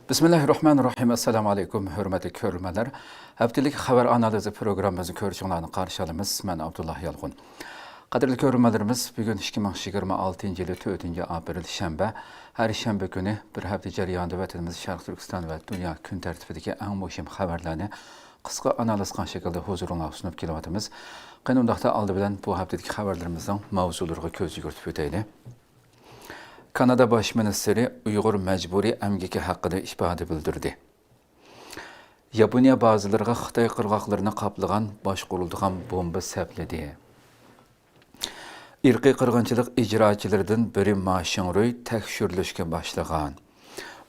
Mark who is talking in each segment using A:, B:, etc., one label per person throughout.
A: Bismillahirrahmanirrahim. Assalamu alaikum, hürmetli körülmeler. Haftalık haber analizi programımızı körüşünlerini karşılamız. Ben Abdullah Yalğun. Kadirli körülmelerimiz bugün 2026 yılı 4. aprel şembe. Her şembe günü bir hafta jarayonida vatanımız Şarkı Türkistan ve dünya gün tertibideki en muhim haberlerini kısa analiz qilgan şekilde huzuruna sunup kelyapmiz. Qanundaqda aldı bilen bu haftadaki haberlerimizden mavzularga ko'z yugurtib o'taylik. Kanada Baş Ministeri Uyghur mecburi emgeki hakkında ifade bildirdi. Yaponiya bazılarına Xitay qırğaqlarını qaplagan baş qurulduğan bomba səpledi. İrqi qırğınçılıq icraçılarından biri Ma Xinruy tekşürülüşke başlagan.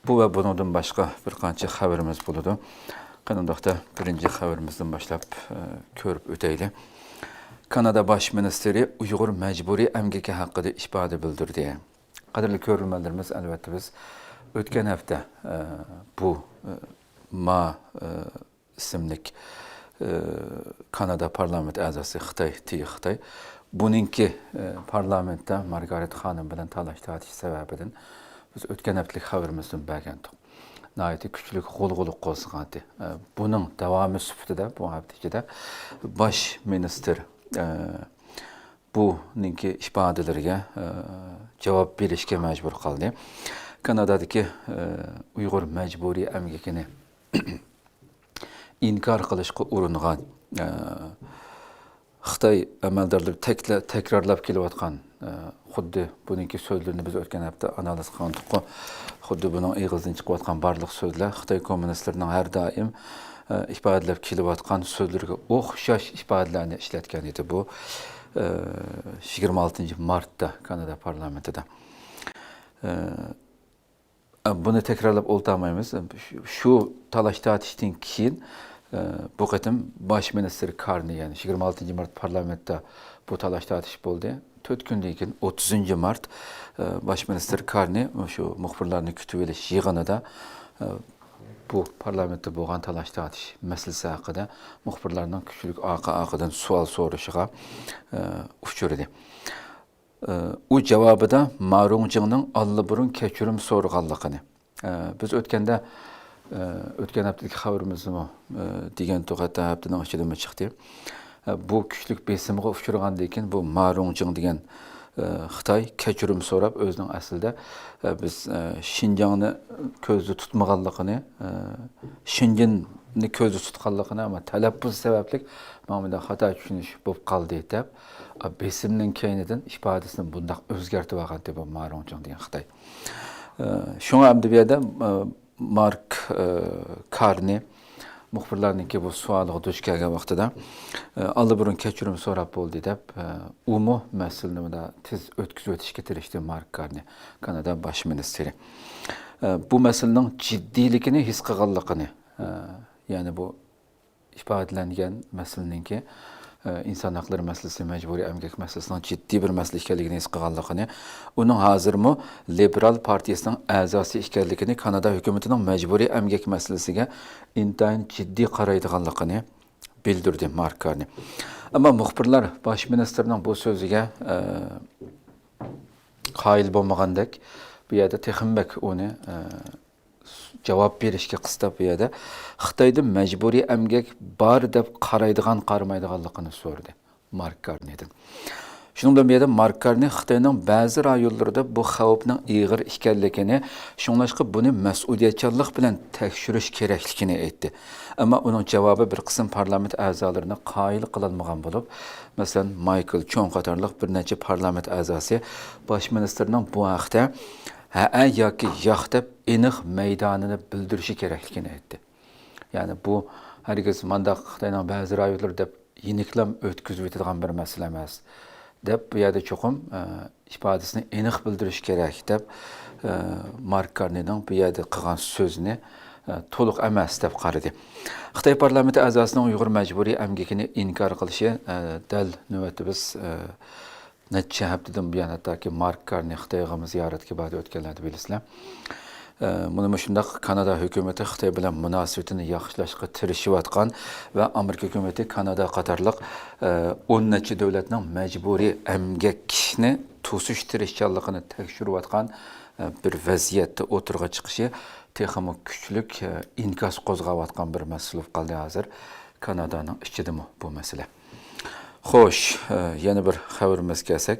A: Bu ve bundan başka bir qancha xabarimiz buludu. Qanundaqda birinci xabarimizden başlap körüp öteyli. Kanada Baş Ministeri Uyghur mecburi emgeki hakkında ifade bildirdi. Kadirli körülmelerimiz elbette biz ötken hafta bu Ma isimlik Kanada parlament azası Xitay bununki parlamentde Margaret Hanım bilen talaş tartış sebebiden biz ötken haftalik haberimizden bəgəndik. Nəhayət küçülük qol-qoluq qolsuğandı. Bunun devamı sübütüdə bu haftada baş minister bu ninki ifadelerine cevap verişke mecbur kaldı. Kanada'daki Uyghur mecburi emgekini inkar kılışqa urunğan Xitay əməldarları tekrarlap kelyatqan xuddi bununki sözlerini biz ötken hafta analiz qildik. Xuddi bunun eğizden çıqyatqan barlıq sözler Xitay kommunistlərinin her daim ifadelep kelyatqan sözlerге oxşaş ifadelerini işletken idi bu. 26 Mart'ta Kanada parlamentida. Bunu tekrarlap oltamayız. Şu talaş tartıştan keyin bu qatim baş minister Carney yani 26 Mart parlamentda bu talaş tartış oldu. 4 gündən keyin 30 Mart baş minister Carney şu muxbirlarni kütüb eliş yığınida bu parlamentde bolğan talaş tartış meselesi hakkında muxbirlardan küçülük ağadan sual soruşuğa uçurdu. O cevabı da Ma Rongjiңның allıburun keçirim sorğanlığını. Biz ötkən haftadaki xabarımızı degan to'g'atda haftaning ichida chiqdi. Bu küçülük besimga uçurğandan keyin bu Ma Rongjiڭ degan Xitay keçirim sorab özünün aslında biz Şinjan'ı közde tutmaganlığını, Şinjan'ı közde tutganlığını ama talaffuz sebeplik mamada hata düşünüş bolup kaldı deb besimnin keyninden ifadesini bundaq özgertip algan deb Ma Rongjiڭ degan Xitay. Şoňa hamda bu yerda Mark Carney muxbirlarniki bu sualıga duch kelgan vaqtida allıburun keçirim sorap boldy deb umu meselini da tez ötküzüp ötüşke tirişdi Mark Carney, Kanada baş ministeri. Bu meselenin ciddilikini his qilganligini, yani bu ifadelengen meseleninki insan hakları meselesi, mecburi emgek meselesinin ciddi bir mesele ekanligini his qilganligini, onun hazırmı Liberal Partiyasının a'zosi ekanligini, Kanada hükümetinin mecburi emgek meselesiga intayin ciddi qaraydiganligini bildirdi Mark Carney. Ama muxbirlar baş ministerinin bu sözüge qayil bolmagandek bu yerda texinbek onu cevap berişke qısta bu yerda Xitayda mecburi emgek bar deb qaraydigan qarmaydiganligini sordu Mark Carney'den. Şundan bir yerda Mark Carney Xitayning bazı rayonlarida bu xavfning ig'ir ekanligini, şunlaşqa buni mas'uliyatchanlik bilan tekshirish kerakligini aytdi. Ama onun cevabı bir qism parlament a'zolarini qayil qilolmagan bo'lib, masalan Michael Chong qatorliq bir necha parlament a'zosi baş ministerning bu haqda ha yoki yo'q deb aniq maydonini bildirishi kerakligini aytdi. Yani bu herkes mandaq Xitayning bazı rayonlar deb yeniklam o'tkazib o'tadigan bir masala emas. Deb bu yerda çoxum ifadesini aniq bildirish kerak deb Mark Carney'ning bu yerda qilgan so'zini to'liq emas deb qaradi. Xitoy parlamenti a'zosining Uyg'ur mecburi emgekini inkar qilishi dal navbatda biz necha haftadan buyon hattoki Mark Carney Xitoyga ziyoratga bordi o'tganlarni bilasizlar. Bunu şundaq Kanada hükümeti Xitay bilan munosabatini yaxshilashga tirishayotgan ve Amerika hükümeti Kanada qatorliq 10 davlatning mecburi emgekni to'sish tirishchanligini tekshirayotgan bir vaziyatda o'tirg'a chiqishi texmo kuchlik inkas qo'zg'ayotgan bir masala bo'lib qoldi hozir Kanadaning ichidami bu masala. Xo'sh, yana bir xabarimizga kelsak,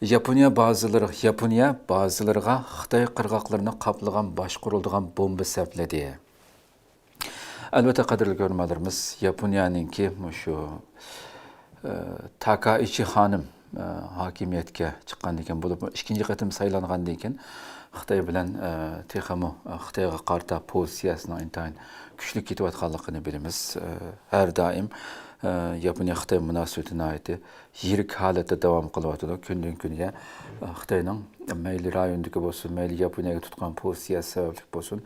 A: Yaponiya bazılarına Xitoy qirg'oqlarini qoplagan boshqariladigan bomba sapladi. Albatta qadrli ko'rmalarimiz, Yaponiyaninki shu Takaichi xonim hokimiyatga chiqqandan keyin bo'lib, ikkinchi qatim saylangandan keyin Xitoy bilan texmo Xitoyga qarta pozitsiyasini intayin kuchli ketayotganligini bilamiz. Har doim Yaponiya Xitoy munosabatini aytdi. Yirik holatda davom qilyapti. Kundan kunga Xitoyning mayli rayondagi bo'lsin, mayli Yaponiyaga tutgan pozitsiyasi sababli bo'lsin,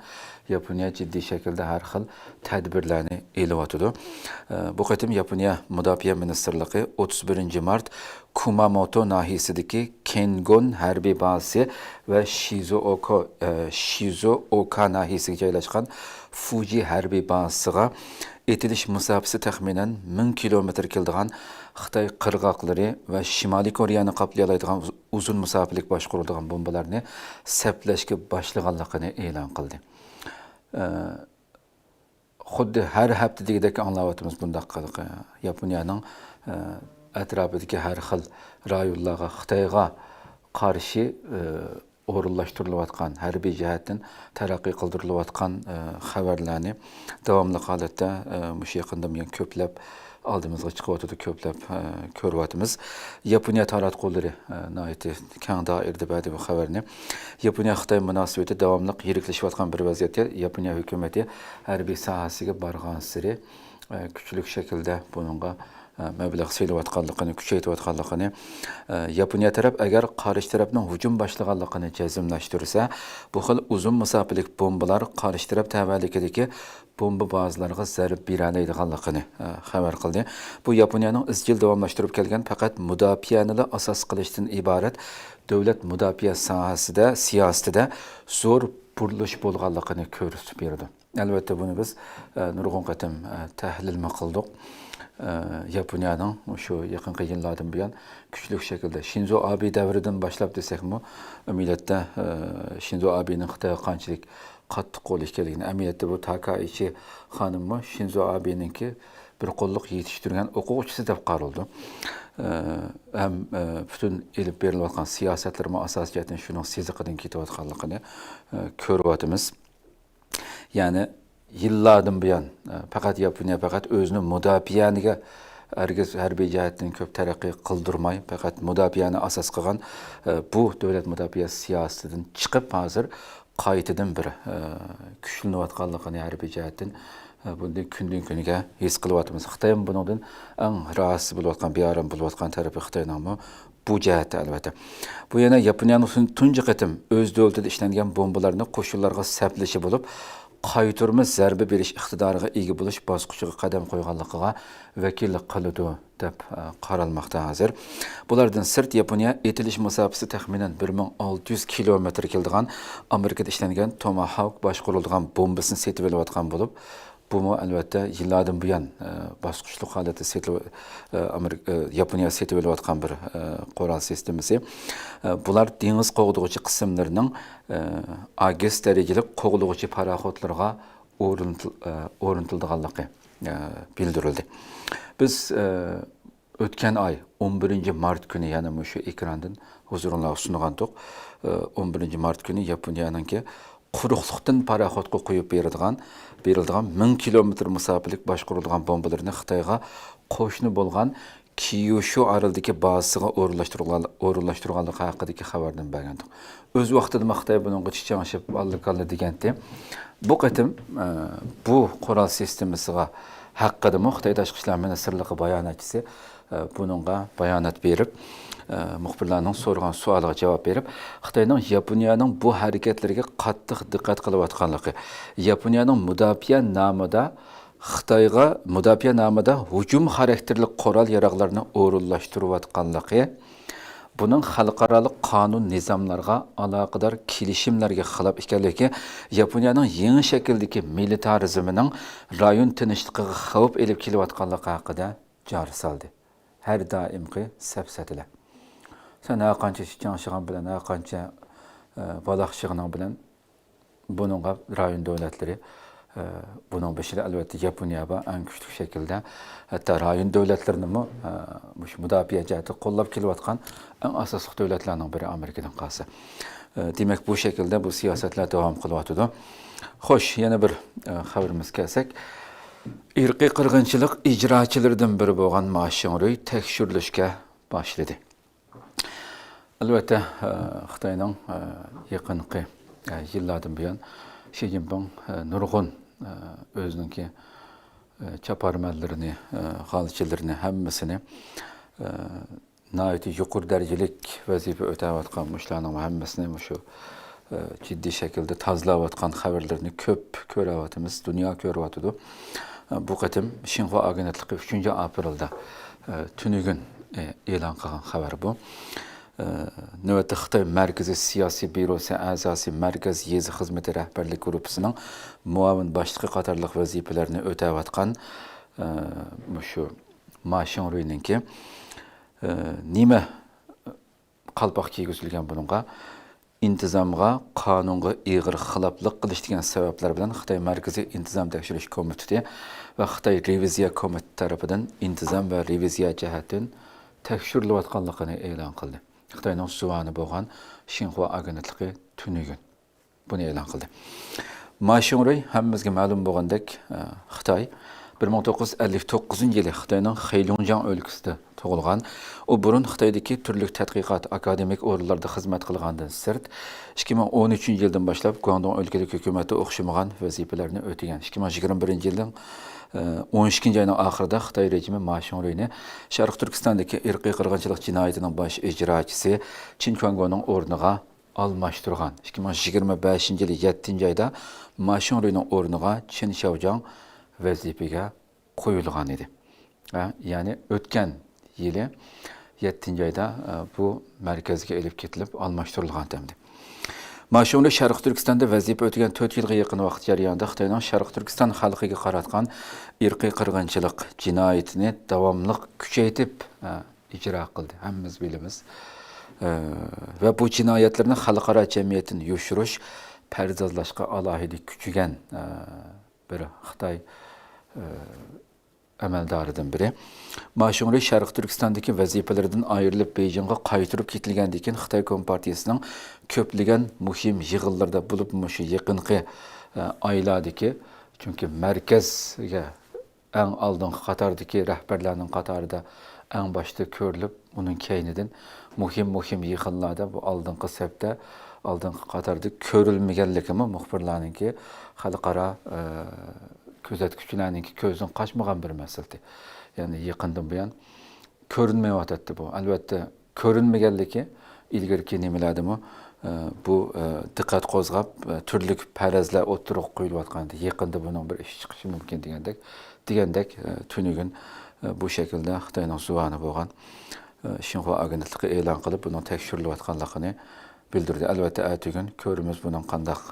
A: Yaponiya jiddiy shaklda har xil tadbirlarni elayotdi. Bu qatim Yaponiya Mudofaa ministrligi 31-mart Kumamoto nahiyasidagi Kengon harbiy bazasi va Shizuoka nahiyasiga joylashgan Fuji harbiy bazasiga etilish musofasi taxminan 1000 kilometr keladigan Xitoy qirg'oqlari va Shimoliy Koreyani qoplaydigan uzun masofalik boshqariladigan bombalarni saplashga boshlaganligini e'lon qildi. Xuddi har haftadagidek anglayotimiz bundaq Yaponiyaning atrofidagi har xil rayonlarga Xitoyga qarshi o'rinlashtirilayotgan harbiy jihatdan taraqqiy qildirilayotgan xabarlarni davomli holatda mush yaqinda men ko'plab oldimizga chiqyotdi, ko'plab ko'ryapmiz. Yaponiya taratqullari nihoyatda keng doirada ba'zi bu xabarni Yaponiya Xitoy munosabati davomli yiriklashayotgan bir vaziyatda Yaponiya hukumati harbiy sohasiga borgan sari kuchli shaklda buningga mablag' selayotganligini, kuchaytirayotganligini, Yaponiya taraf agar qarshi tarafning hujum boshlaganligini jazmlashtirsa, bu xil uzun masofalik bombalar qarshi taraf tavallikidagi bomba bazalariga zarb bera oladiganligini xabar qildi. Bu Yaponiyaning izchil davomlashtirib kelgan faqat mudofaani asos qilishdan iborat davlat mudofaa sohasida, siyosatida zo'r burilish bo'lganligini ko'rsatib berdi. Albatta buni biz nurg'un qatim tahlil qildik. Yaponiyaning shu yaqinqi yillardan buyon kuchli shaklda Shinzo Abe davridan boshlab desakmi, millatda Shinzo Abening Xitoyga qanchalik qattiq qo'l ishlayotganligini, amaliyotda bu Takaichi xonimmi Shinzo Abeninki bir qo'lliq yetishtirgan o'quvchisi deb qaraldi. Ham butun elib berilayotgan siyosatlarga asosiyatan shuning seziqidan ketayotganligini ko'ryapmiz. Ya'ni yillardan buyon faqat Yaponiya faqat o'zini mudofaaniga harbiy jihatdan ko'p taraqqiy qildirmay, faqat mudofaani asos qilgan bu davlat mudofaa siyosatidan chiqib hozir qaytadan bir kuchlanayotganligini harbiy jihatdan bunday kundan kuniga his qilyapmiz. Xitoy bundan eng rahatsız bo'layotgan, bearam bo'layotgan tarafi Xitoyning bu jihatda albatta. Bu yana Yaponiyaning tunji qatim o'z davlatida ishlangan bombalarni qo'shinlarga saplashi bo'lib, qaytarma zarba berish iqtidoriga ega bo'lish bosqichiga qadam qo'yganligiga vakillik qiladi deb qaralmoqda hozir. Bulardan sirt Yaponiya etilish masofasi taxminan 1600 kilometr keladigan Amerikada ishlangan Tomahawk boshqariladigan bombasini setib olayotgan bo'lib, bu albatta yillardan buyon bosqichli holatda Yaponiya setib olayotgan bir qurol sistemasi. Bular dengiz qo'g'dug'uchi qismlarining agis darajali qo'g'dug'uchi paraxodlarga o'rnatilganligi bildirildi. Biz o'tgan ay 11-mart kuni, ya'ni shu ekrandan huzuringizga sungandik. 11-mart kuni Yaponiyaningki quruqliqdan paraxodga qo'yib berilgan 1000 kilometr masofalik boshqarilgan bombalarni Xitoyga qo'shni bo'lgan Kyushu orolidagi bazasiga o'rinlashtirganligi haqidagi xabardan bergandik. O'z vaqtida Xitoy bunga chiqishib oldi deganda, bu qatim bu qurol sistemasiga haqida Xitoy tashqi ishlar ministrligi bayonotchisi buningga bayonot berib, muxbirlarning so'ragan savoliga javob berib, Xitoyning Yaponiyaning bu harakatlariga qattiq diqqat qilayotganligi, Yaponiyaning mudofaa nomida Xitoyga mudofaa nomida hujum xarakterli qurol yaroqlarni o'rinlashtirayotganligi, buning xalqaro qonun nizomlarga aloqador kelishimlarga xilof ekanligi, Yaponiyaning yangi shakldagi militarizmining rayon tinchligiga xavf elib kelayotganligi haqida jari soldi. Har doimki safsatalar. Sen qancha chiqishigan bilan qancha balaqçığının bilen bununla rayon devletleri bunun başında elbette Japonya en güçlü şekilde hatta rayon devletlerinin mi müdafiə cəhəti qollab kelayotgan en asaslı devletlerinin biri Amerikadan qalsa. Demek bu şekilde bu siyasetler devam kılıyordu. Hoş, yine bir haberimiz kelsek. İrqi qırğınçılıq icraçılardan biri bolğan Maşinroy tekşürülüşke başladı. Elbette Xitayning yaqinqi yillardan buyon Xi Jinping nurg'un o'zininki chaparmanlarini, g'alchilarini hammasini nəhayət yuqur dərəcəlik vəzifə ötəyətqan müşlərinin hammasini şu ciddi şekilde tazlayatqan xəbərlərini köp görəyətimiz, dünya görəyətidir. Bu qatim Xinhua agentliyi 3 aprelda tünügün e'lon qilgan xəbər bu. Növbəti Xitay Mərkəzi Siyasi Bürosu əzası Mərkəz Yezi Xizməti Rəhbərlik Qrupusunun muavin başlığı qatarlıq vəzifələrini ötəyətqan şu Ma Xinroyninki nima qalpoq kiygizilgan bununğa intizamga, qonunga ig'ir xiloflik qilish degan sabablar bilan Xitoy Markaziy intizom tekshirish komiteti va Xitoy reviziya komiteti tarafidan intizom va reviziya jihatdan tekshirilayotganligini e'lon qildi. Xitoyning suvani bo'lgan Xinhua agentligi tunigun buni e'lon qildi. Ma Xinroy hammamizga ma'lum bo'lgandek Xitoy 1959 yılı Xitayning Xeylongjiang o'lkasida tug'ilgan. O burun Xitoydagi turli tadqiqot akademik o'rinlarda xizmat qilgandan sirt 2013 yildan boshlab Guangdong o'lkadagi hukumatda o'xshamagan vazifalarni o'tagan. 2021 yilning 12 ayning oxirida Xitoy rejimi Ma Xinroyni Sharq Turkistondagi irqiy qirg'inchilik jinoyatining bosh ijrochisi Qin Guangdongning o'rniga almashtirgan. 2025 yili 7 oyda Ma Xinroyning o'rniga Qin Shaojiang vazifəyə qoyulğan idi. Yani ötken yılı 7 ayda bu mərkəzə elib ketilib almışdırılğan demdi. Ma Xinroy Şərq Türkistan'da vəzifə ötən 4 yılğa yaxın vaxt jarayonida Xitoyning Şərq Türkistan xalqiga qaratgan irqiy qirg'inchilik jinoyatini davomli kuchaytirib ijro qildi. Hammamiz bilamiz. Va bu jinoyatlarni xalqaro jamiyatdan yoshirish, pardozlashga alohida kuchaygan bir Xitoy əməldarıdan biri. Ma Xinroy Şərq Türkistandakı vəzifələrdən ayrılıb Beyjingə qaytarıb ketilgəndən keyin Xitoy Kompartiyasının köplügən mühim yığınlarda bulub şu yaxınqı aylardakı çünki mərkəzə ən aldınqı qatardakı rəhbərlərinin qatarında ən başda görülüb bunun keynidən mühim yığınlarda bu aldınqı səbdə aldınqı qatarda görülməyənlikimi müxbirlərinki xalqara közətküçülərinin gözdən qaçmagan bir məsələdir. Yani yaxından bu yan görünməyətdi bu. Əlbəttə görünməyənliki ilgirki nimələrdir bu diqqət qozğab türlük pərəzlər oturuq qoyuluyatqandı. Yaxında bunun bir iş çıxışı mümkün degəndək tünügün bu şəkildə Xitoyning suvanı bolğan Xinhua agentligi e'lon qilib bunun tekshirilayotganligini bildirdi. Əlbəttə ertəgün görürüz bunun qandaq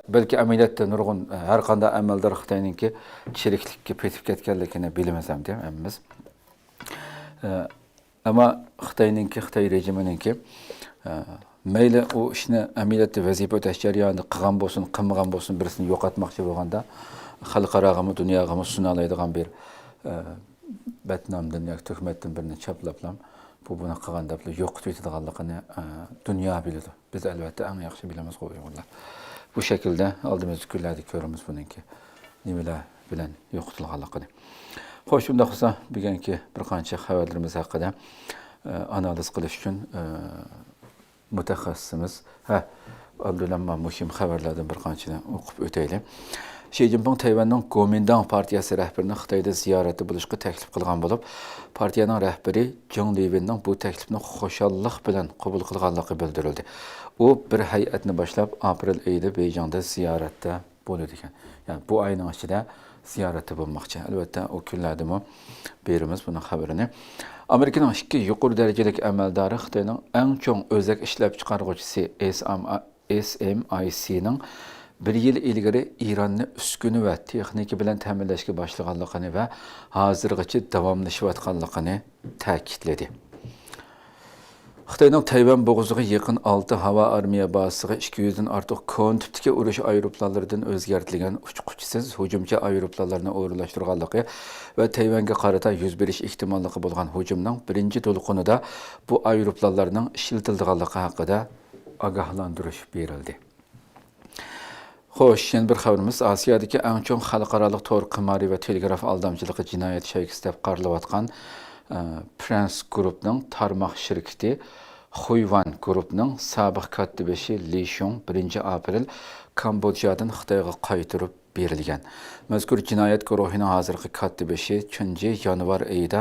A: belki əməliyyatda nurgun her qanda əməldar Xitoyninki çiriklikka petib ketganligini bilmasam deyim əmmimiz. Ama Xitoy rejimininki mayli o ishni əməliyyatda vazifə o'tash jarayonida qilgan bo'lsin, qilmagan bo'lsin birisini yo'qotmoqchi bo'lganda xalqarog'imi, dunyoga sunalaydigan bir Batnamdan yoki tuhmatdan birini chaplablam bu buni qilganda yo'qotib yetadiganligini dunyo biladi. Biz albatta eng yaxshi bilamiz qo'yganlar. Bu şekilde aldığımız günlerde görürüz bununki nimeler bilen yo'qotilganligini. Xo'sh, unda qilsa bugungi bir qancha xabarlarimiz haqida analiz qilish uchun mutaxassisimiz Abdulamma muhim xabarlardan bir qanchani o'qib o'taylik. Xi Jinping Tayvanning Kuomintang partiyasi rahbarini Xitoyda ziyorati bo'lishga taklif qilgan bo'lib, partiyaning rahbari Zhang Liwenning bu taklifni xushallik bilan qabul qilganligi bildirildi. O bir hay'atni boshlab aprel oyida Beyjingda ziyoratda bo'ladi ekan. Yani bu ayning ichida ziyorati bo'lmoqchi. Albatta o kunlarda beramiz buning xabarini. Amerikaning ikki yuqori darajalik amaldori Xitoyning eng chong o'zak ishlab chiqaruvchisi SMIC'ning bir yil ilgari İranni uskuni va texnika bilan ta'minlashga boshlaganligini va hozirgacha davomlashayotganligini ta'kidladi. Xitayning Tayvan bo'g'oziga yaqin 6 havo armiya bazasiga 200 dan ortiq kon tipdagi urush aeroplanlaridan o'zgartirilgan uchquchisiz hujumchi aeroplanlarni o'g'irlashtirganligi va Tayvanga qarata yuz berish ehtimolligi bo'lgan hujumning birinchi to'lqinida bu aeroplanlarning ishlatilganligi haqida ogohlantirish berildi. Xo'sh, yana bir xabarimiz Osiyodagi eng chong xalqaro tor qimori va telegraf aldamchiligi jinoyat shaykisi deb qaralayotgan Prens Group'ning tarmoq shirkati Huyvan Group'ning sobiq katibi Li Shong 1 aprel Kambodjadan Xitoyga qaytirib berilgan. Mazkur jinoyat guruhining hozirgi katibi 3 yanvar oyida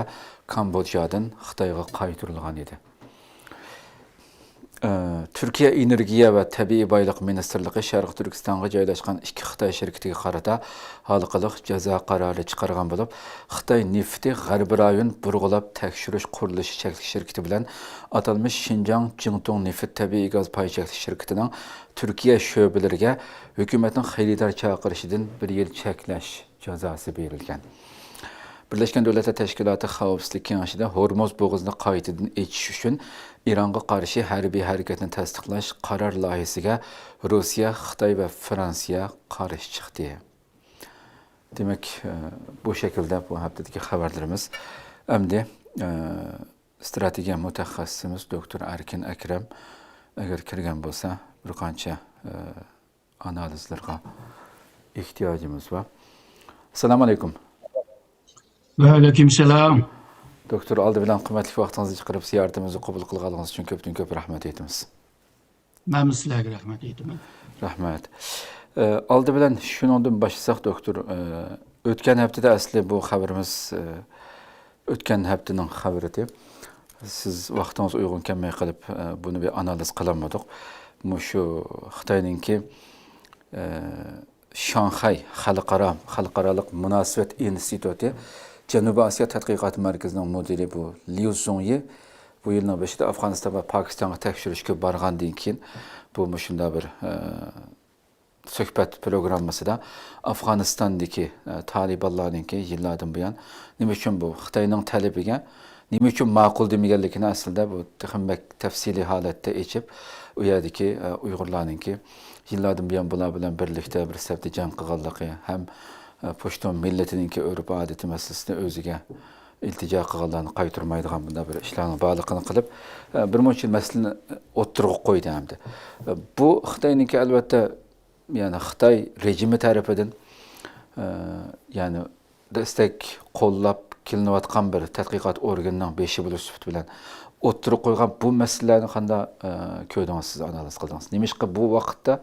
A: Kambodjadan Xitoyga qaytirilgan edi. Türkiye Energiya va Tabiiy boyliq ministrligi Sharq Turkistonga joylashgan 2 Xitoy shirkatiga qarata xalqaro jazo qarori chiqargan bo'lib, Xitoy nefti G'arbiy rayon burg'ulab tekshirish qurilishi cheklanish shirkati bilan atalmish Xinjiang Jingtong neft tabiiy gaz pay cheklanish shirkatining Turkiya sho'balariga hukumatning xaridor chaqirishidan 1 yil cheklash jazosi berilgan. Birleşken Devletler Teşkilatı Xavfsizlik Kengashida Hormuz bo'g'izini qaytadan echish uchun Iran'a qarshi harbiy harakatni tasdiqlash qaror loyihasiga Rossiya, Xitoy va Fransiya qarshi chiqdi. Demek bu şekilde bu haftadaki xabarlarimiz. Endi strategiya mutaxassisimiz Doktor Erkin Akrem agar kirgan bo'lsa, bir qancha analizlarga ehtiyojimiz var. Assalomu alaykum.
B: Ve aleykümselam.
A: Doktor, aldı bilan qimmatli vaqtingizni chiqarib ziyoratimizni qabul qilganingiz uchun ko'p rahmat aytamiz.
B: Ben sizlarga rahmat aytaman.
A: Rahmat. Aldı bilan shundan boshlasak, doktor, o'tgan haftada asli bu xabarimiz o'tgan haftaning xabari deb siz vaqtingiz uyg'un kelmay qilib buni bir analiz qilamadik. Shu Xitoyningki Shanxay xalqaro munosabat instituti Janubiy Osiyo tadqiqot markazining mudiri bu Liu Zhongyi bu yilning boshida Afg'oniston va Pokistonga tekshirishga borgandan keyin bu shunday bir suhbat programmasida Afg'onistondagi Talibanlarningki yillardan buyon nima uchun bu Xitoyning talabiga nima uchun ma'qul demaganligini aslida bu texnik tafsiliy holatda echib u yerdagi Uyg'urlarningki yillardan buyon bular bilan birlikda bir safda jang qilganligi ham Pashton millatininki Avrupa odati masalasini o'ziga iltijo qilganlarni qaytarmaydigan bunday bir ishlarni bog'liqini qilib bir muncha masalani o'ttirib qo'ydi hamda. Bu Xitoyninki albatta yani Xitoy rejimi tarafidan yani destek qo'llab kelinayotgan bir tadqiqot organining beshi bo'lish sifati bilan o'ttirib qo'ygan bu masalalarni qanday ko'rdingiz, siz analiz qildingiz? Nimishqa bu vaqtda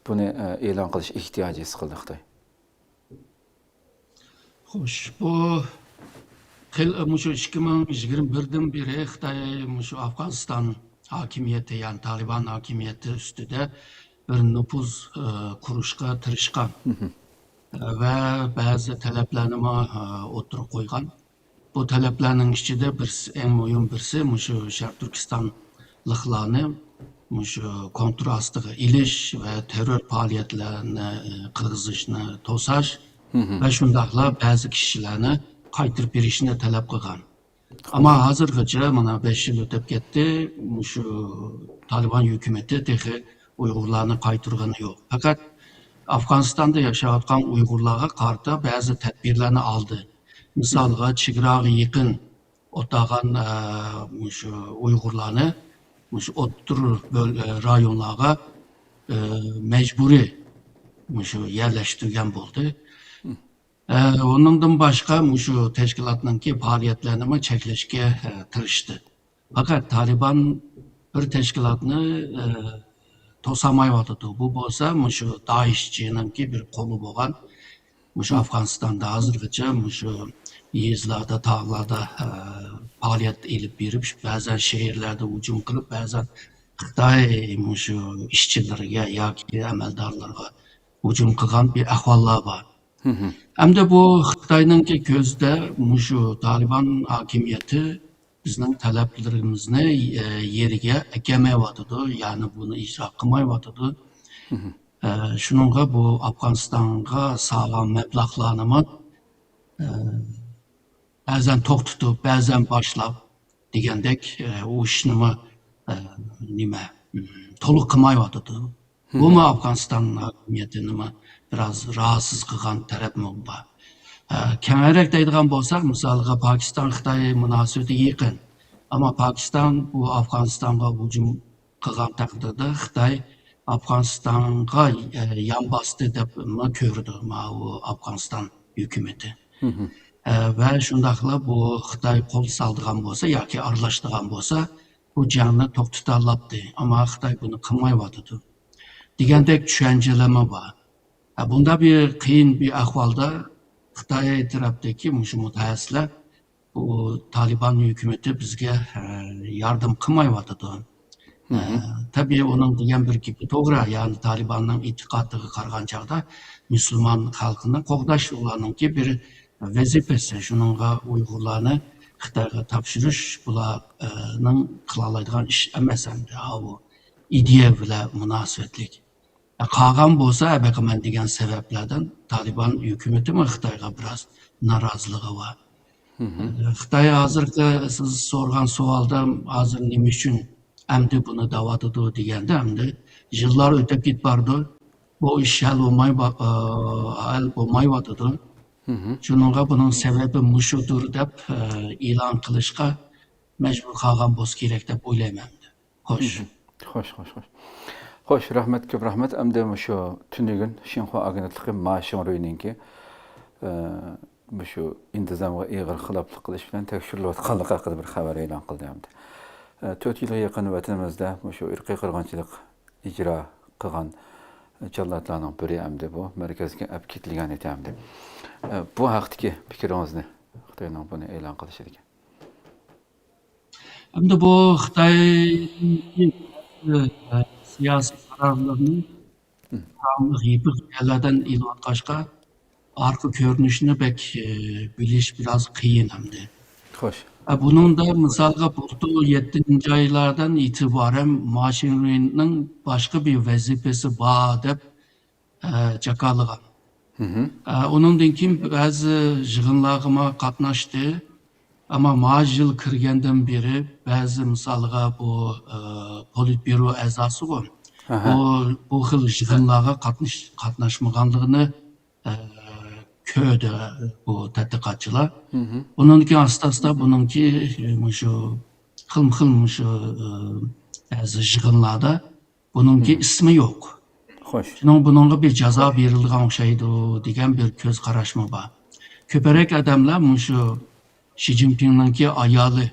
A: buni e'lon qilish ehtiyoji his qildi Xitoy?
B: Xo'sh, bu mushu 2021'dan beri Xitoy mushu Afg'oniston hokimiyati, yani Taliban hokimiyati ustida bir nüfuz kurishga tirishgan ve bazı talablarni o'ttirib qo'ygan. Bu talablarning ichida eng muhim birisi mushu Sharq Turkistonliklarni mushu kontrol ostiga ilish va terror faoliyatlarini qilg'izishni to'sash ve shundaqla bazı kişilarni qaytirib berishni talab qilgan. Ama hozirgacha mana 5 yil o'tib ketdi, mushu Taliban hukumati texi Uyg'urlarni qaytirgani yo'q. Fakat Afg'onistonda yashayotgan Uyg'urlarga qarata bazı tadbirlarni aldı. Misalga chegaraga yaqin o'tag'an mushu Uyg'urlarni mushu o'ttir rayonlarga mecburi mushu yerleştirgan bo'ldi. Ondan başka mushu teşkilatningki faoliyatlarini cheklashga tirishdi. Fakat Taliban bir teşkilatni to'samayotdi. Bu bo'lsa mushu Daeshchininki bir qo'li bo'lgan mushu Afg'onistonda hozirgacha mushu yezlarda, tog'larda faoliyat elib berib, ba'zan şehirlarda hujum qilib, ba'zan Xitoy mushu ishchilariga yoki amaldorlarga hujum qilgan bir ahvollar bor. Hamda bu Xitoyninki ko'zda mushu Taliban hokimiyati bizning talablarimizni yeriga kelmayotdi, ya'ni buni ijro qilmayotdi. Shuningga bu Afg'onistonga sog'lom mablag'larni ba'zan to'xtatib, ba'zan boshlab degandek u ishni nima to'liq qilmayotdi. Bumi Afg'oniston hokimiyatini biroz rahatsız qilgan tarafmi bor. Kengayraq deydigan bo'lsak, misolga Pokiston Xitoy munosabati yaqin. Ammo Pokiston bu Afg'onistonga hujum qilgan taqdirda Xitoy Afg'onistonga yon bosdi deb ko'rdi bu Afg'oniston hukumati. Va shundaqla bu Xitoy qo'l soldigan bo'lsa yoki aralashtirgan bo'lsa, bu jangni to'xtata oladi. Ammo Xitoy buni qilmayotdi. Degandek tushunchalar bor. Bunda bir qiyin bir ahvolda Xitoy tarafdagi mutaxassislar bu Taliban hukumati bizga yardım qilmayotdi. Tabii onun degan bir gapi to'g'ri, ya'ni Talibanning e'tiqodiga qaragan chog'da musulmon xalqini qo'g'dash ularningki bir vazifasi. Shuningga Uyg'urlarni Xitoyga topshirish bularning qila oladigan ish emas endi. Bu ideya bilan munosabatlik. Qolgan bo'lsa, abaqiman degan sabablardan Taliban hukumati Xitoyga biroz noroziligi bor. Xitoy hozirgi siz so'rgan savolda hozir nima uchun endi buni davatidi deganda endi yillar o'tib ketbardi. Bu ish hal bo'lmayotdi. Shuningga buning sababi mushudir deb e'lon qilishga majbur qolgan bo'lsa kerak deb o'ylayman. Xo'sh.
A: Xo'sh, rahmat, ko'p rahmat. Endi shu tunugin Xinhua agentligi Mashin Ro'yninki shu intizomga ig'ir xiloflik qilish bilan tekshirilayotganligi haqida bir xabar e'lon qildi endi. 4 yilga yaqin vatanimizda shu irqiy qirg'inchilik ijro qilgan jallodlarning biri endi bu markazga olib ketilgan edi endi. Bu haqdagi fikringizni Xitoyning buni e'lon qilishiga.
B: Endi bu Xitoy siyosiy qarorlarni yerlardan ilayotg'achqa arka ko'rinishini bek bilish biroz qiyin endi.
A: Xo'sh.
B: Buningda misolga bultu 7 oylardan itibaren Mashin Ro'yinning boshqa bir vazifasi bor deb chaqirgan. Uningdan keyin ba'zi yig'inlarga qatnashdi. Ammo yil kirgandan beri ba'zi misolga bu politbüro a'zosi bu xil yig'inlarga qatnashmaganligini ko'rdi bu tadqiqotchilar. Undan keyin asta-asta buningki shu xil shu ba'zi yig'inlarda buningki ismi yo'q.
A: Xo'sh.
B: Shuning buningga bir jazo berilgan o'xshaydi degan bir ko'z qarashmi bor. Ko'parak odamlar shu Xi Jinping'ninki ayoli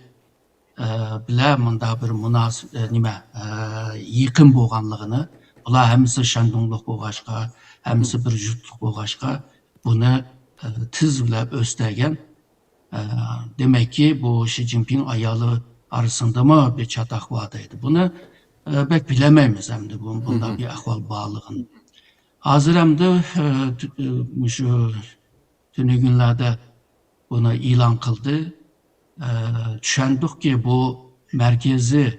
B: bilan bunda bir yaqin bo'lganligini, ular hammasi shandonliq bo'lg'achqa, hammasi bir jutliq bo'lg'achqa buni tiz bilan o'stagan. Demakki bu Xi Jinping ayoli arasındami bir chatoq bor deydi. Buni pek bilamaymiz endi bunda bir ahvol borligini. Hozir endi shu tuni kunlarda bunu e'lon qildi. Tushundikki bu markaziy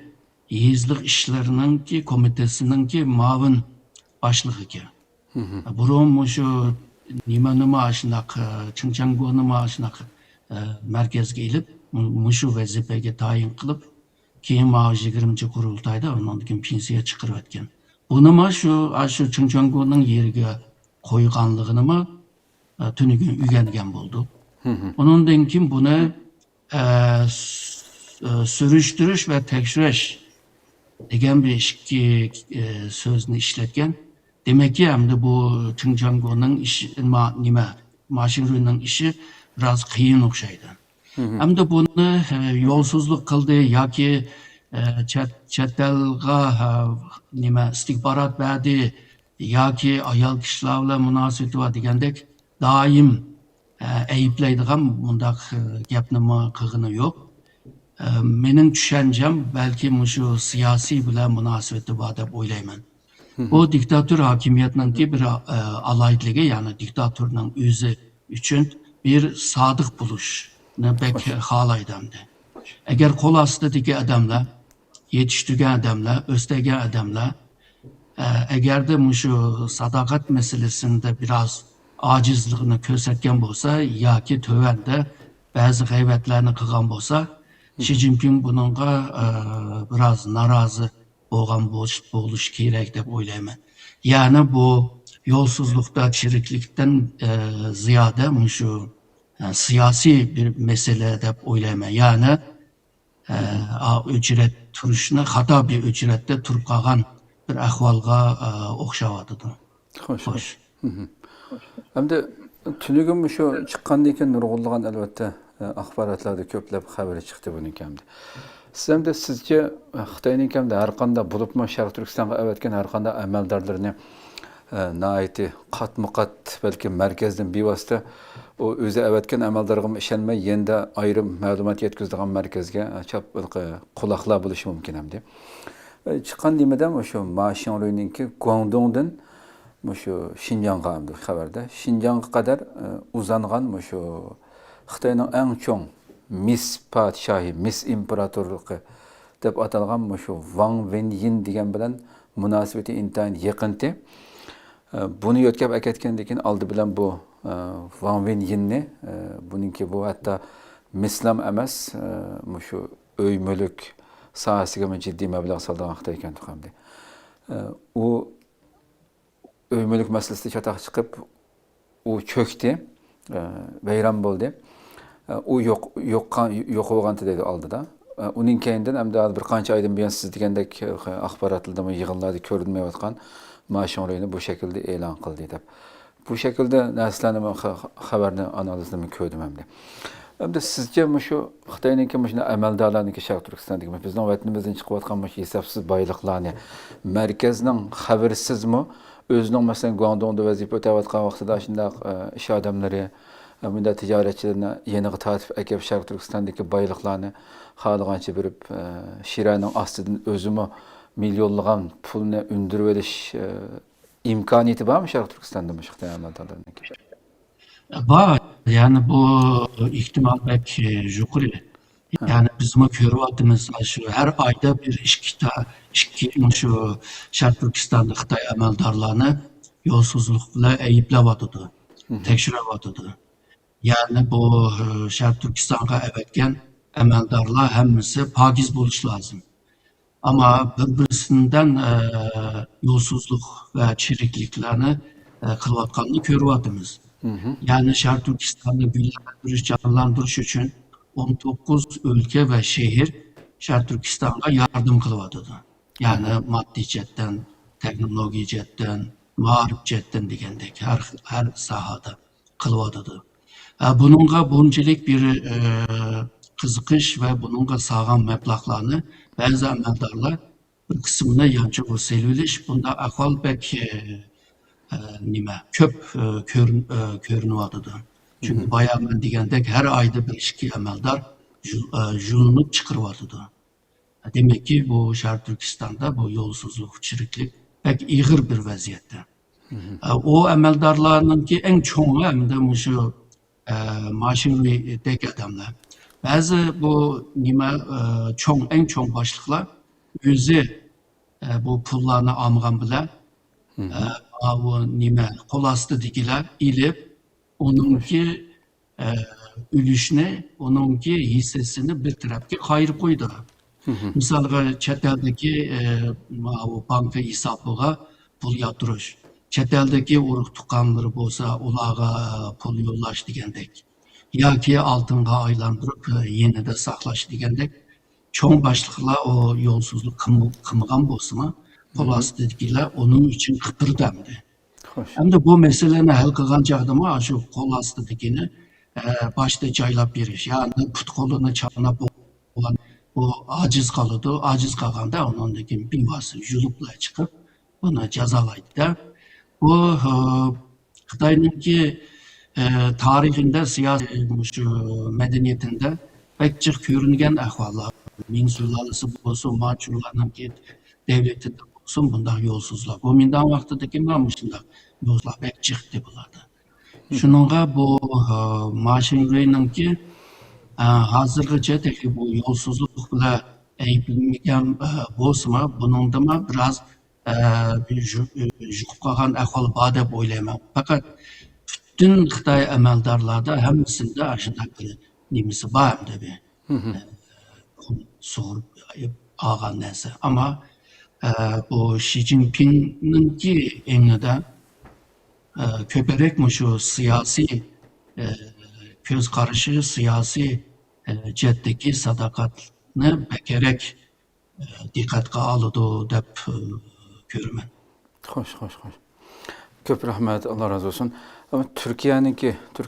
B: yezlik ishlarininki komitesininki muavin boshlig'iga. Burun shu nima shunaqa Chingchangguoni shunaqa markazga ilib, shu vazifaga tayin qilib, keyin 20-qurultayda undan keyin pensiya chiqarib o'tgan. Buni shu Chingchangguoning yeriga qo'yganligini tunigun o'rgangan bo'ldi. Onundan keyin buni surushtirish va tekshirish degan bir ikki so'zni ishlatgan. Demakki, endi bu Chingchangguoning ishi Mashin Ro'yinning ishi biroz qiyin o'xshaydi. Endi buni yo'lsizlik qildi yoki chet elga istikborot berdi yoki ayol kishilar bilan munosabati bor degandek doim ayıplaydigan bundaq gapni qilg'ini yo'q. Mening tushuncham balki shu siyosiy bilan munosabati bor deb o'ylayman. Bu diktator hokimiyatninki bir alaytligi, ya'ni diktatorning o'zi uchun bir sodiq bo'lishni bek xohlaydi endi. Agar qo'l ostidagi odamlar, yetishtirgan odamlar, o'stagan odamlar agarda shu sadoqat masalasida biroz acizliğini ko'rsatgan bo'lsa yoki tövanda ba'zi g'aybatlarni qilgan bo'lsa, Xi Jinping bununla biraz narazı buluş gerek deb o'ylayman. Yani bu yolsuzlukta, çiriklikten ziyade şu siyasi bir mesele deb o'ylayman. Yani ücret turishni xato bir ücretde turib qolgan bir ahvolga o'xshayotidi.
A: Xo'sh.
B: Xo'sh.
A: Hamda tunugim shu chiqqandan keyin nurg'unlagan albatta axborotlarda ko'plab xabari chiqdi buning hamda. Siz hamda sizcha Xitoyning hamda har qanday bo'libmi Sharq Turkistonga avatgan har qanday amaldorlarni naiti qatma-qat balki markazdan bevosita o o'zi avatgan amaldorga ishonmay yenda ayrim ma'lumot yetkazadigan markazga chap quloqlar bo'lishi mumkin hamda. Chiqqan nimadan o'sha Ma Xiaoluningki Guangdongdan şu Şinjan'a hamdı xabarda. Şinjan'a kadar uzangan şu Xitoyning eng cho'ng Mis podshohi, Mis imperatorligi deb atalgan şu Wang Wenyin degan bilan munosabati intayin yaqinti. Buni yo'tkab aketgandan keyin oldi bilan bu Wang Wenyinni buningki bu hatta mislam emas, şu uy mulk sohasiga jiddiy mablag' solgan Xitoy ekan hamdi. U uy mulk masalasida chatoq chiqib, u cho'kdi, vayron bo'ldi. U yo'q bo'lgan dedi oldida. Uning keyindan hamda bir qancha oydan buyon siz degandek axborotlarda yig'inlarda ko'rinmayotgan Ma Xiaolunni bu shaklda e'lon qildi deb. Bu shaklda narsalarni xabarni analizini ko'rdim hamda. Hamda sizcha shu Xitoyninki shuna amaldorlarniki Sharq Turkistondagi bizning vatanimizdan chiqayotgan hisobsiz boyliqlarni markazning xabarsizmi o'zining masalan Guangdongda vazifa o'tayotgan vaqtida shunday ish odamlari bunda tijoratchilarni yeniga tortib akab Sharq Turkistondagi boyliqlarni xohlagancha berib Shiraning ostidan o'zimi millionlagan pulni undirib olish imkoniyati bormi Sharq Turkistonda Xitoy amaldorlarining?
B: Var. Yani bu ihtimal pek yukarı. Yani bizim görüyoruz şu her ayda bir şu Şarkı Türkistan'da Xitoy amaldorlarni yolsuzlukla ayıplayotdi, tekshirayotdi. Yani bu Şarkı Türkistan'a avatgan amaldorlar hammasi pokiz bo'lishi lazım. Ama birbirisinden yolsuzluk ve çirikliklerini qilayotganini ko'ryapmiz. Yani Şarkı Türkistan'ı güllendiriş, canlandırış için 19 ülke ve şehir Şarkı Türkistan'a yardım kılıvadıdı. Yani maddi cetten, teknoloji cetten, mağarip cetten degandek her sahada kılıvadıdı. Bununla bununçilik bir kızıkış ve bununla sağlam meblağlarını bazı amaldorlar bir kısmına yancı bu selüliş. Bunda akıl pek köp görünüyordu. Çünkü bayağı ben degandek her ayda bir iki amaldor yulunup çıkırıyordu. Demek ki bu Şarkı Türkistan'da bu yolsuzluk, çiriklik pek ağır bir vaziyette. O amaldorlarınki en çoğu hem de şu maaşındaki adamlar. Bazı bu en çoğu başlıklar özü bu pullarını almagan bile bu kol astidagilar ilib onunki ülüşüne, onunki hissesini bir tarafga qayirib qo'ydi. Misalga chet eldagi banka hisobiga pul yotirish, chet eldagi urug' tuqqanlari bo'lsa, ularga pul yo'llash degandek, yoki oltinga aylantirib yenida saqlash degandek cho'ng boshliqlar o yo'lsizlik qilmagan bo'lsa-mu, qo'l ostidagilar onun için qipirdi. Hem de bu meseleni hal qilgan chog'da shu qo'l ostidagini başta joylab berish, ya'ni put qo'lini chaqnab bo'lgan bu aciz qoladi, aciz qolganda undan keyin bevosita yuliblar chiqib buni jazolaydi-da. Bu Xitoyninki tarixinde, siyasi şu medeniyetinde pek jiq ko'ringan ahvollar. Ming sulalasi bo'lsin, Manchurlarninki devletinde olsun bundan yolsuzlar. Bu mindan vaqtidagi mana shunday yolsuzlar pek jiq deb bo'ladi. Shuningga bu Ma Xiaoluningki hozirgacha bu yolsuzlik bilan ayblanmagan bo'lsa-mu, buningda biraz yuqib qolgan ahvol bor deb o'ylayman. Faqat bütün Xitoy amaldorlarda hammasida shunday bir nimasi bor deb. sorup ağan nesi. Ama bu Xi Jinping'ninki eninde köperek şu siyasi göz karışı siyasi ceddeki sadakatini bekerek dikkatga alıdı dep görmen.
A: Hoş. Köp rahmet, Allah razı olsun. Ama Türkiye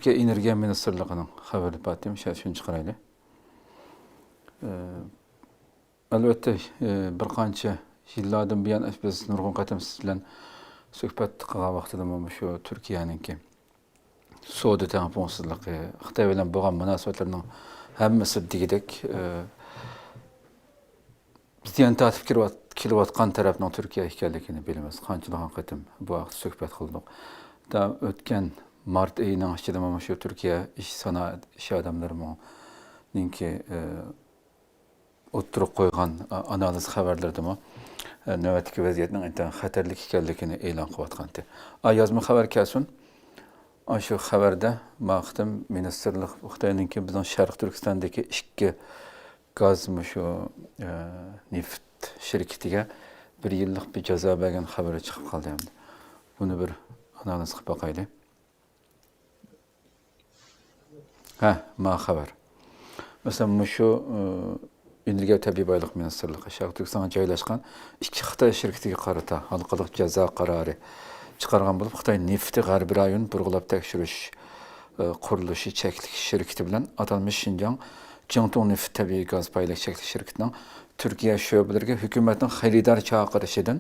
A: Enerjiya Ministerliğinin haberi batım, şunu çıkaraylı. Elbette bir qancha yillardan buyon biz nurg'un qatam siz bilan suhbat qilgan vaqtida mana shu Turkiyaningki savdo tengpungsizligi, Xitoy bilan bo'lgan munosabatlarning hammasi degidek ziyon tortib kelayotgan tarafning Turkiya ekanligini bilamiz. Qanchalar qatam bu vaqt suhbat qildik. Da o'tgan mart oyining ichida mana shu Turkiya sanoat ish odamlarininki o'ttirib qo'ygan analiz xabarlardami navbatdagi vaziyatning intan xatarlik ekanligini e'lon qilayotgandi. Yozma xabar kelsin. Shu xabarda maqtam ministerlik Xitoyninki bizning Sharq Turkistondagi ikki gaz shu neft shirkatiga 1 yillik bir jazo bergan xabari chiqib qoldi. Buni bir analiz qilib boqaylik. Ma xabar. Masalan, shu Enerjiya ve Tabii Baylık Ministerliği Şarkı Türkistan'a joylashgan ikki Xitoy shirkatiga qarata halqalik jazo qarori chiqargan bo'lib, Xitoy nefti G'arbiy rayon burg'ulab tekshirish qurilishi cheklik shirkati bilan atalmish Xinjiang Jingtong neft tabiiy gaz paylik cheklik shirkatining Turkiya sho'balariga hukumatning xaridor chaqirishidan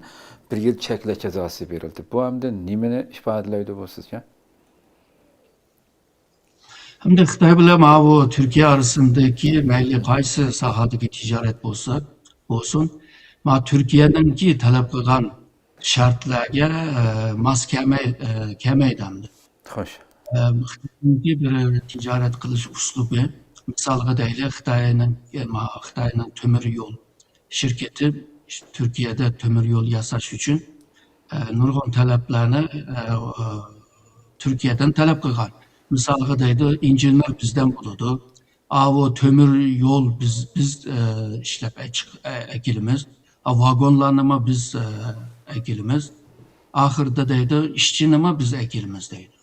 A: 1 yil cheklash jazosi berildi. Bu hamda nimani ifodalaydi bu sizce?
B: Hem de Xitay bilen bu Türkiye arasındaki meyli qaysı sahadaki ticaret olsun, Türkiye'ninki talep kılgan şartlarga mas kelmeydamdi.
A: Hoş.
B: Xitayninki bir ticaret kılış uslubu, misalga deyli Xitayning tömür yol şirketi Türkiye'de tömür yol yasaş için nurg'un taleplerini Türkiye'den talep kılgan. Misalga deydi, injinler bizden buludu. O tömür yol biz işlep ekilimiz. Vagonlarını biz ekilimiz. Ahırda deydi, işçini biz ekilimiz deydi.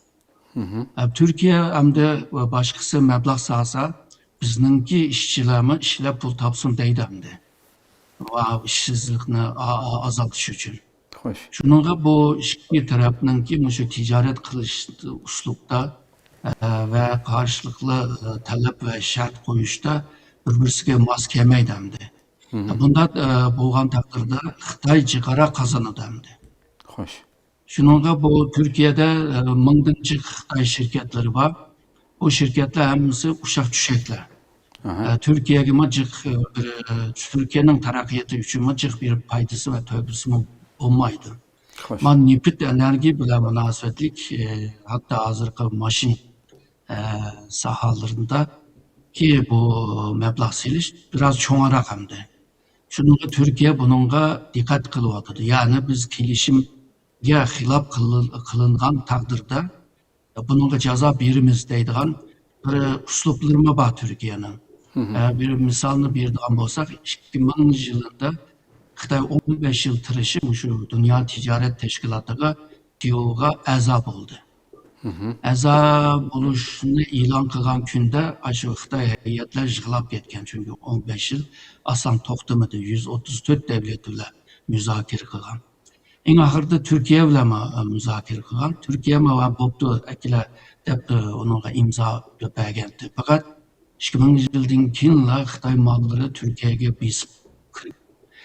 B: Türkiye hem de başkası meblağ sağsa bizninki işçilerimi işlep pul tapsın deydi hem de. İşsizlikini azaltış için.
A: Hoş.
B: Şununla bu iki tarafınınki şu ticaret kılış uslupta ve karşılıklı talep ve şart koyuşta birbirine mas kelmeydamdi. Bunda bo'lgan takdirde Xitoy chegara kazanadamdi.
A: Hoş.
B: Şununla bu Türkiye'de mingdinchi Xitoy şirketleri var. Bu şirketler hemisi uşak düşekler. Türkiye'ye Türkiye'nin tarakkiyatı için bir paydası ve tövbesi olmaydı. Man nefret enerji bile münasebetlik hatta hazırki maşin sahalarında ki bu meblağ siliş biraz çoğun rakamdı. Şununla Türkiye bununla dikkat kılıvadı. Yani biz kilişimge hilap kılıngan takdirde bununla ceza birimiz deydiğen bir usluplarıma var Türkiye'nin. Bir misalını bir daha olsak 2000 yılında Xitay 15 yıl tırışı şu Dünya Ticaret Teşkilatı'na TIO'ga a'zo oldu. A'zo buluşunu ilan kılgan günde aşı Xitay heyetler yığılap ketken çünkü 15 yıl asan toxtamadı 134 devlet ile müzakere kılgan. En ahırda Türkiye ile müzakere kılgan. Türkiye mi boptu ekile depti onunla imza bergendi. Fakat 2000 yıldan keyin Xitay malları Türkiye'ye bisip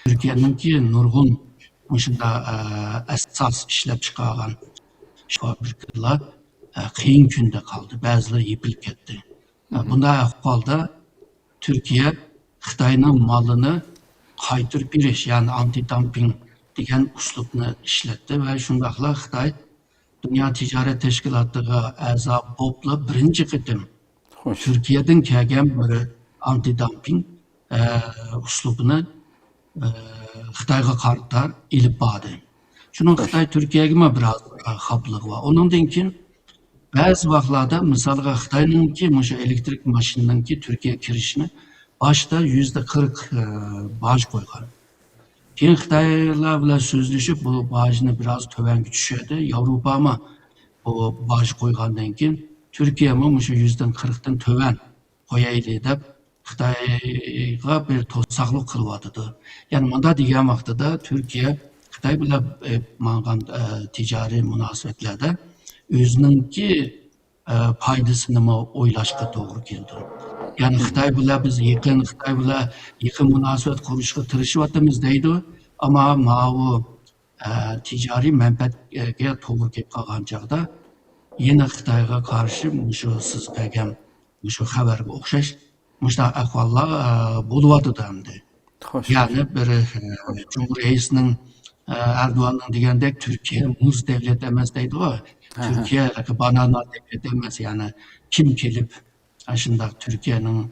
B: Türkiye'ninki nurgun esas işlep çıkargan fabrikalar kıyın günde kaldı. Bazıları yıpılıp gitti. Bunda ahvalda Türkiye Xitay'ın malını kaytırıp bir iş yani anti-dumping degen uslubunu işletti ve şundakla Xitay Dünya Ticaret Teşkilatı'na a'zo bopla birinci qitim Türkiye'den kelgan bir anti-dumping uslubunu Xitayga qarata ilip bağdı. Şunun Xitay Türkiye'ye biraz xaplığı var. Onundan keyin bazı vaqtlarda misalga Xitayninki elektrik maşinanki Türkiye kirişini başta %40 bağış koygan. Keyin Xitaylar bilan so'zlashib, bu bağışını biraz tövenge düşedi. Yevropa mı bu bağış koygandan keyin Türkiye mi şu %40'dan töven koyaylı deb Xitayga bir to'saqlik qilyotidi. Yani manda degan vaqtida Türkiye Xitoy bilan ma'lum ticari munosabatlarda o'zininki foydasini o'ylashga to'g'ri keldi. Yani Xitoy bilan biz Xitoy bilan yaqin munosabat qurishga tirishyapmiz deydi, ama bu ticari manfaatga to'g'ri kelib qolgan chog'da yana Xitoyga qarshi shu siz bergan shu xabarga o'xshash mushtaq ahvollar bo'lyotidi endi.
A: Xo'sh.
B: Yani bir Cumhur Reisi'nin Erdoğan'ın degandek Türkiye muz devlet emas deydi o. Türkiye banana devlet emas. Yani kim kelip şundaq Türkiye'nin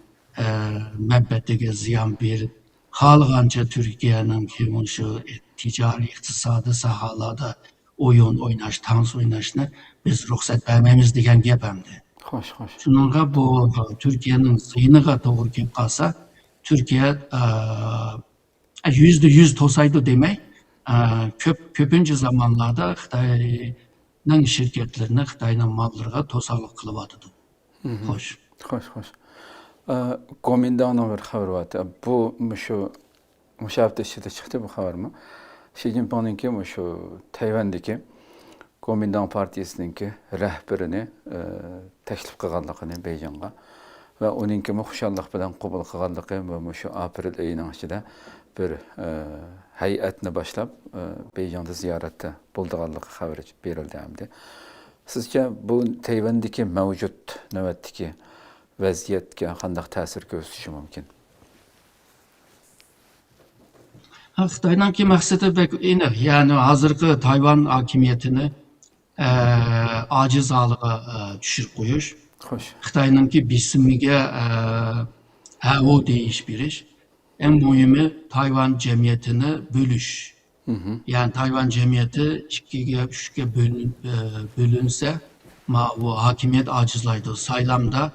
B: menfaatiga ziyon berib, xohlagancha Türkiye'nin kim şu ticari iqtisodiy sohalarda o'yin o'ynash, tans o'ynashni biz ruxsat bermaymiz degan gap endi.
A: Xo'sh, xo'sh.
B: Shuningga bu Türkiye'nin ziyniga to'g'ri kelib qolsa, Türkiye %100 to'saydi demay, ko'pincha zamanlarda Xitoyning shirkatlarini, Xitoyning mollariga to'saqlik qilyotidi. Xo'sh.
A: Xo'sh, xo'sh. Gomindan'dan bir xabar var. Bu şu hafta içinde çıktı bu haber mi? Xi Jinping'inki şu Tayvan'daki Gomindan Partiyasininki rahbarini taklif qilganligini Beijingga ve onunki xushallik bilan qabul qilganligi va shu aprel oyining ichida bir hay'atni boshlab Beijingda ziyoratda bo'lganligi xabar berildi hamdi. Sizce bu Tayvan'daki mevcut navbatdagi vaziyatga qanday ta'sir ko'rsatishi mumkin?
B: Xitoyninki maqsadi aniq, ya'ni hozirgi Tayvan hokimiyatini ojiz holiga tushirib qo'yish.
A: Xo'sh.
B: Xitoyninki bisimiga o deyish berish. En muhimi Tayvan cemiyetini bölüş. Yani Tayvan cemiyeti 2'ye 3'e bölünse bu hakimiyet acizlaydı. Saylamda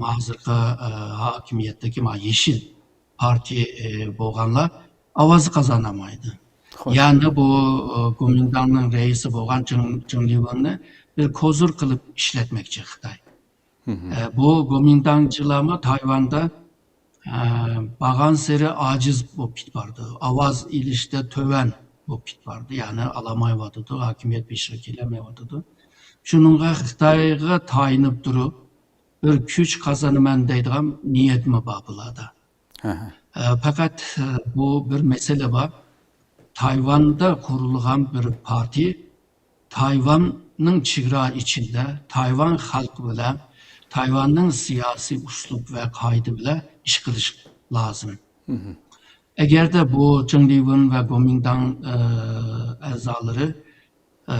B: hazırki hakimiyetteki yeşil parti boğanlar avazı kazanamaydı. Yani bu Kuomintan'ın reisi boğan Zheng Liwen'i bir kozur kılıp işletmekçi Xitay. Bu Kuomintancılama Tayvan'da bağan seri aciz bu pit vardı. Avaz ilişte töven bu pit vardı. Yani alamayvadıdı, hakimiyet bir şekilde mevadıdı. Şununla Xitayga tayinip durup bir güç kazanımen deydiğim niyet mi babılada. Fakat bu bir mesele var. Tayvan'da kurulgan bir parti Tayvan'ın çıgrağı içinde Tayvan halkı bile Tayvan'ın siyasi üslup ve kaydı bile iş kılış lazım. Eğer de bu Zheng Liwen ve Kuomintang azaları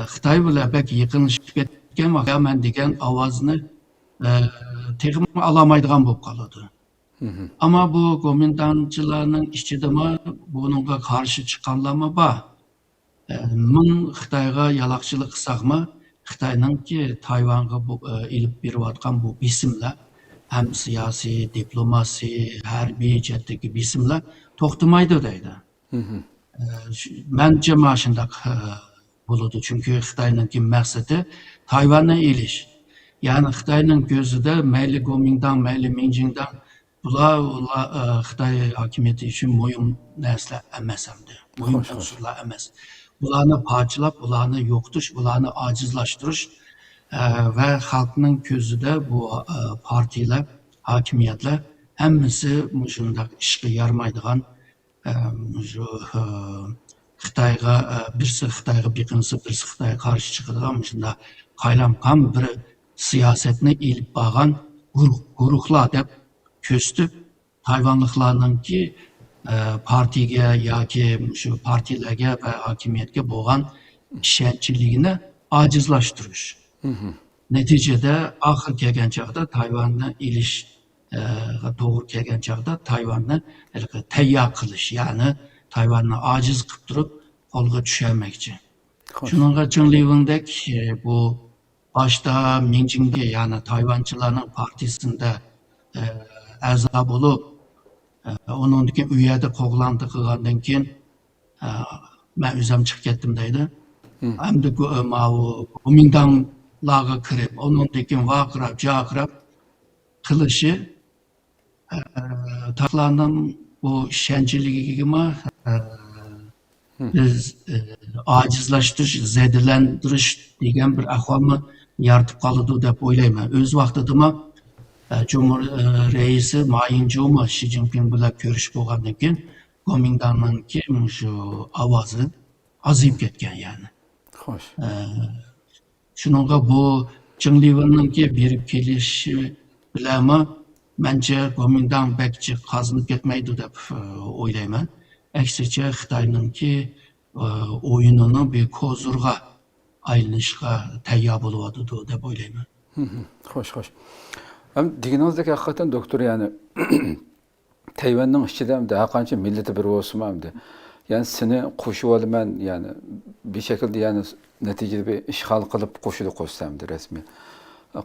B: Xitay bile pek yakınlaşıp ketken vakti men degen avazını tekim alamaydıgan bolup kaladı. Ama bu Kuomintangçılarının içinde bununla karşı çıkanlama var. Mın Xitayga yalakçılık kısak mı? Xitay'nın ki Tayvan'a ilip bir vatkan bu bisimle hem siyasi, diplomasi, harbiy cetteki bisimle toxtumaydı deydi. Bence maşında buludu. Çünkü Xitay'nın ki məqsədi Tayvan'a iliş. Yani Xitay'nın gözü de meyli Kuomintang, meyli Minjing'dan bunlar Xitay hakimiyeti için mühim nesle emesemdi. Mühim unsurlar emes. Bularını parçalap, bularını yoktuş, bularını acizlaştırış ve halkının gözü de bu partiyle, hakimiyetle hemmisi şundak işe yarmaydıgan Xitayga birisi Xitayga biqinisi, birisi Xitayga karşı çıkıdığan şunda kaylamqan bir siyasetini ilip bağan guruhlar deb köstüp Tayvanlıklarının ki partiye ya ki şu partilerge ve hakimiyetge boğan işençiliğini acizlaştırmış. Neticede ahir kelgen çağda Tayvan'la iliş doğru kelgen çağda Tayvan'la teyya kılış, yani Tayvan'la aciz kıp durup kolga düşürmekçi. Şununla Zheng Liwen'dek bu başta Minjing'de, yani Tayvancıların partisinde azab olup Ondan keyin u yerda qo'g'landi qilgandan keyin men o'zim chiqib ketdim deydi. Hamda Kuomintanglarga kirib, ondan keyin vaqirab, jaqirab qilishi taqlarning bu ishonchligimi biz ojizlashtirish, zedilantirish degan bir ahvolni yaratib qoladi deb o'ylayman. O'z vaqtida Cumhur reisi Ma Ying-jeou Xi Jinping bilan ko'rishib bo'lgandan keyin Kuomintang'ningki shu ovozi aziyib ketgan yani.
A: Xo'sh.
B: Shuningga bu Cheng Liweningki berib kelishi bilanmi mencha Kuomintang bekchi qazinib ketmaydi deb o'ylayman. Aksincha Xitoyningki o'yinini bir kozurga aylanishga tayyor bo'lyapti deb o'ylayman.
A: Xo'sh. Hem diginingizde hakikaten doktor yani Tayvan'ın içinde hem de hakançı milleti bir olsun hem de. Yani seni koşu olman yani bir şekilde yani neticede bir işgal kılıp koşulu koşsam da resmi.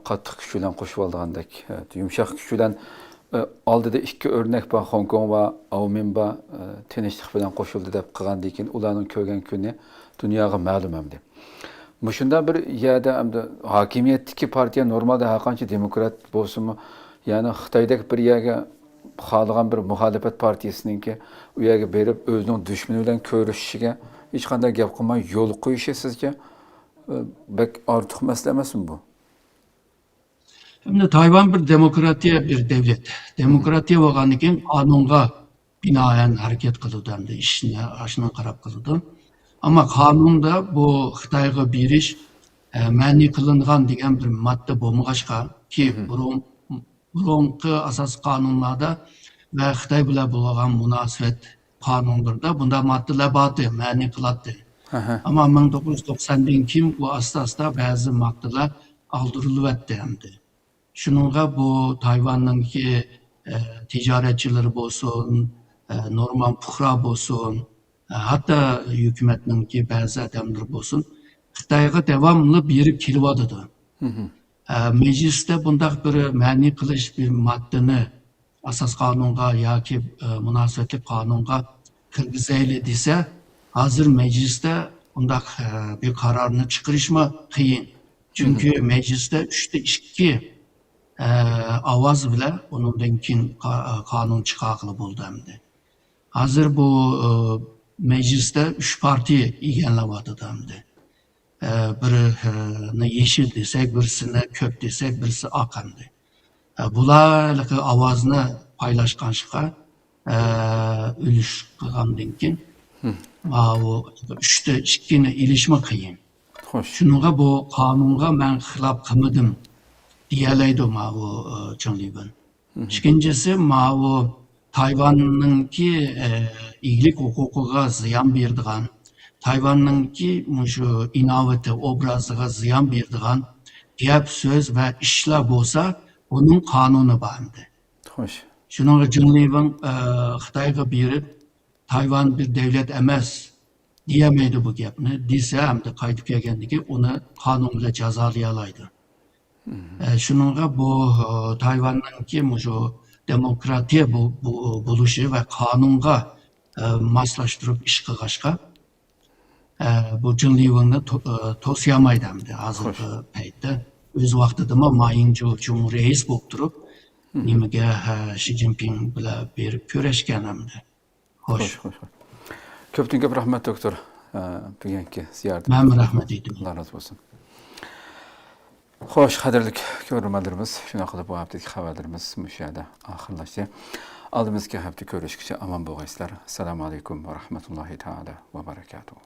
A: Katı küçülen koşu aldığındaki yumuşak küçülen aldı da iki örnek var Hong Kong ve Aumin var tenişlik falan koşuldu da kıgan dikin ulanın kögen günü dünyaya malum hem de. Muşunda bir yerde hem de hakimiyetteki partiye normalde hakançı demokrat bolsunmu yani Xitoydagi bir yerga xohlagan bir muhalefet partiyasininki u yerga berib o'zining dushmani bilan ko'rishishiga hech qanday gap qilmay yo'l qo'yishi sizga bek ortiq masala emasmi bu?
B: Şimdi Tayvan bir demokratiya bir devlet. Demokratiya bo'lgandan keyin qonunga binoan harakat qiladi hamda ishni ashuna qarab qiladi. Ama qonunda bu Xitoyga berish ma'ni qilingan degan bir modda bo'lmag'achqa ki burunqi asos qonunlarda ve Xitoy bilan bo'lgan munosabat qonunlarida bunda moddalar bor, ma'ni qiladi. Ama 1990'dan keyin bu asosda ba'zi moddalar aldırılıverdi hamda. Şununla bu Tayvan'ınki ticaretçileri bo'lsin, normal puhra bo'lsin, hatta hükümetninki ba'zi adamlar bo'lsin, Xitoyga devamlı berib kelyapti. Mecliste bundaq bir ma'ni qilish bir moddani asos qonunga yoki munosabatli qonunga kirgizayli desa, hozir mecliste bundaq bir qarorni chiqarishmi qiyin. Çünkü mecliste 3'te 2 ovoz bilan undan keyin qonun chiqarili bo'ldi hamda. Hozir bu mecliste 3 partiya egallayapti hamda. Birini yeşil desek, birisini köp desek, birisi ak hamda. Bularga ovozni paylaşganışqa ulush qilgandan keyin bu 3'te 2'ni ilishmi qiyin. Shunga bu qonunga men xilof qilmadim diyelaydi bu Cheng Liwen. İkincisi bu Tayvan'ınki iyilik hukukuga ziyan berdigan, Tayvan'ınki şu inovativ obraziga ziyan berdigan gap söz ve ishlar bo'lsa, onun qonuni bor edi.
A: Xo'sh.
B: Shunga Cheng Liwen Xitoyga berib Tayvan bir devlet emas diyemeydi bu gapni. Dese hamda qaytib kelgandiki uni qonun bilan jazolay oladi. Shunga bu Tayvan'ınki şu demokratiya bo'lishi va qonunga moslashtirib ish qilishga bu Cheng Liwenni to'siyamaydi hamda hozirgi paytda. O'z vaqtida Ma Ying-jeou Cumhur reis bo'lib turib, nimaga Xi Jinping bilan berib ko'rishgan hamda. Xo'sh.
A: Ko'pdan ko'p rahmat doktor. Bugungi ziyorat.
B: Men rahmat aytaman.
A: Alloh razı olsun. Xo'sh, qadrli ko'ruvchilarimiz, shuna qilib bu haftaki xabarlarimiz mushada oxirlashdi. Oldimizgi hafta ko'rishguncha omon bo'linglar. Assalomu alaykum va rahmatullohi taala va barakatuh.